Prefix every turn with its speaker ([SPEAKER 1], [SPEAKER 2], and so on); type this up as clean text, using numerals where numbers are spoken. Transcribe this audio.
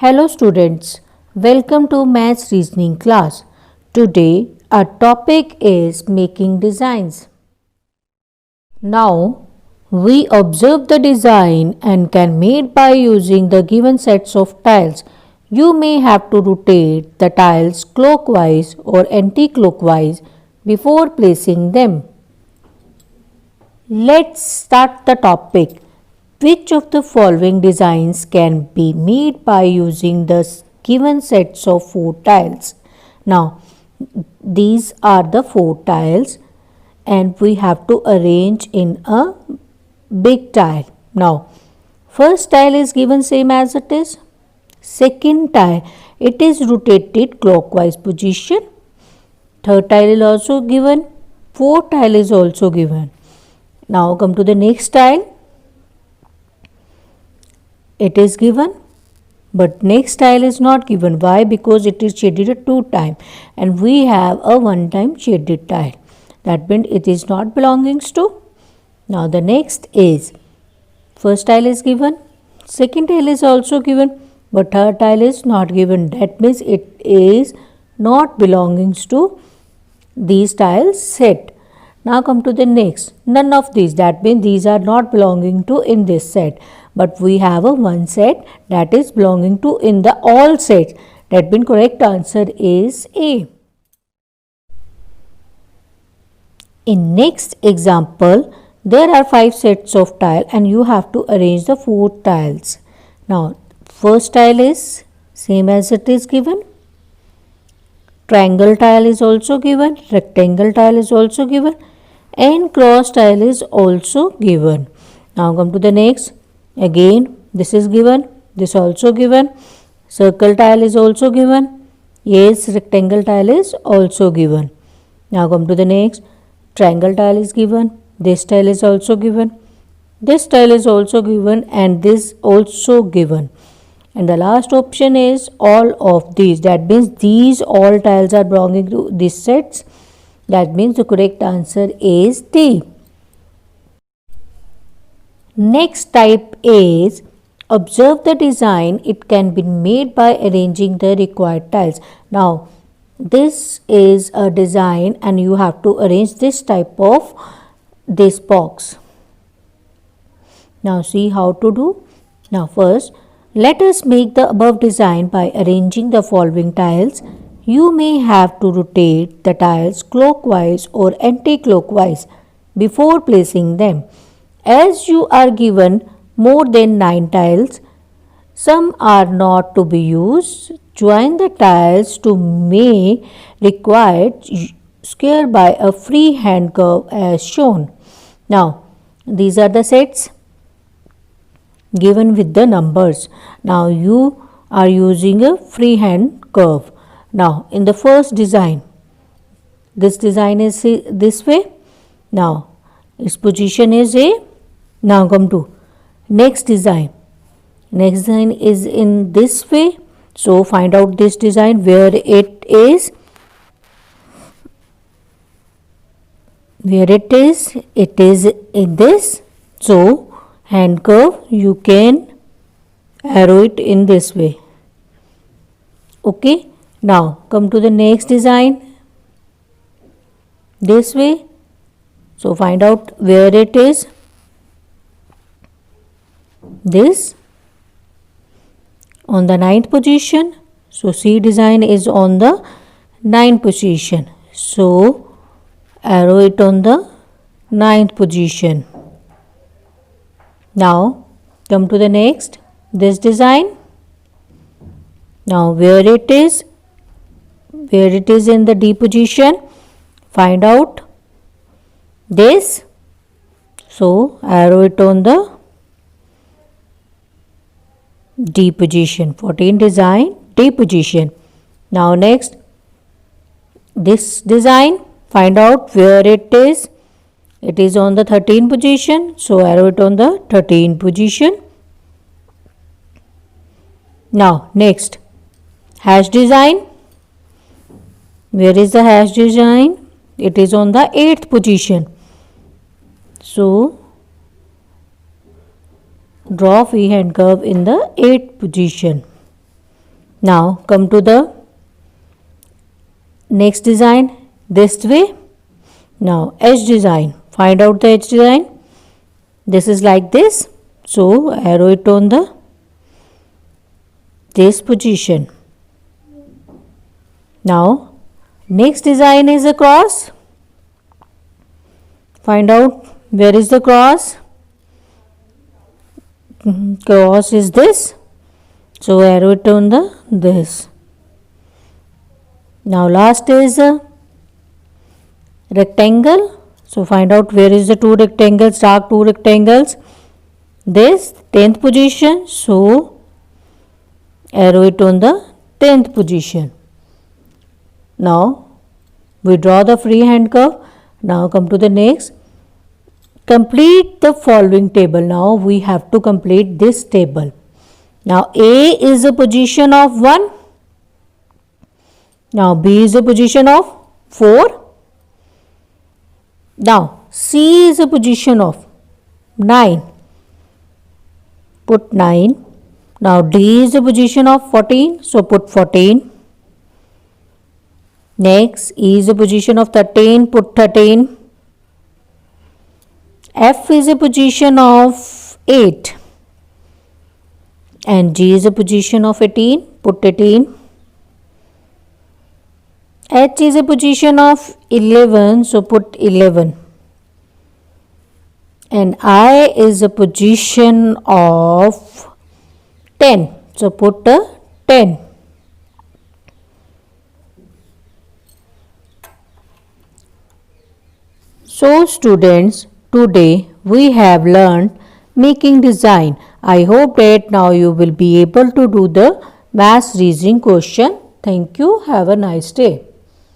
[SPEAKER 1] Hello students, welcome to Maths Reasoning class. Today our topic is making designs. Now we observe the design and can made by using the given sets of tiles. You may have to rotate the tiles clockwise or anti-clockwise before placing them. Let's start the topic. Which of the following designs can be made by using the given sets of 4 tiles? Now, these are the 4 tiles and we have to arrange in a big tile. Now, first tile is given same as it is. Second tile, it is rotated clockwise position. Third tile is also given. Fourth tile is also given. Now, come to the next tile. It is given, but next tile is not given. Why? Because it is shaded at 2 times and we have a 1 time shaded tile. That means it is not belongings to. Now the next is first tile is given, second tile is also given, but third tile is not given. That means it is not belongings to these tiles set. Now come to the next. None of these. That means these are not belonging to in this set. But we have a one set that is belonging to in the all sets. That means correct answer is A. In next example, there are 5 sets of tile and you have to arrange the 4 tiles. Now, first tile is same as it is given. Triangle tile is also given. Rectangle tile is also given. And cross tile is also given. Now, come to the next. Again, this is given, this also given, circle tile is also given, yes, rectangle tile is also given. Now come to the next, triangle tile is given, this tile is also given, this tile is also given and this also given. And the last option is all of these, that means these all tiles are belonging to these sets. That means the correct answer is D. Next type is observe the design. It can be made by arranging the required tiles. Now this is a design and you have to arrange this type of this box. Now see how to do. Now first let us make the above design by arranging the following tiles. You may have to rotate the tiles clockwise or anti-clockwise before placing them. As you are given more than 9 tiles, some are not to be used. Join the tiles to may required square by a freehand curve as shown. Now, these are the sets given with the numbers. Now, you are using a freehand curve. Now, in the first design, this design is this way. Now, its position is A. Now come to next design. Next design is in this way. So find out this design where it is. Where it is in this. So hand curve you can arrow it in this way. Okay. Now come to the next design. This way. So find out where it is. This on the 9th position. So C design is on the 9th position. So arrow it on the 9th position. Now come to the next. This design. Now where it is in the D position. Find out this. So arrow it on the D position. 14 design D position. Now next this design, find out where it is. It is on the 13 position. So arrow it on the 13 position. Now next hash design. Where is the hash design? It is on the 8th position. So draw freehand curve in the 8th position. Now come to the next design this way. Now edge design, find out the edge design. This is like this, so arrow it on the this position. Now next design is a cross. Find out where is the cross. Cross is this, so arrow it on the this. Now last is a rectangle, so find out where is the two rectangles, dark two rectangles. This 10th position, so arrow it on the 10th position. Now we draw the freehand curve. Now come to the next. Complete the following table. Now we have to complete this table. Now A is a position of 1. Now B is a position of 4. Now C is a position of 9. Put 9. Now D is a position of 14. So put 14. Next E is a position of 13. Put 13. F is a position of 8 and G is a position of 18. Put 18. H is a position of 11, so put 11. And I is a position of 10, so put 10. So students, today we have learned making design. I hope that now you will be able to do the maths reasoning question. Thank you. Have a nice day.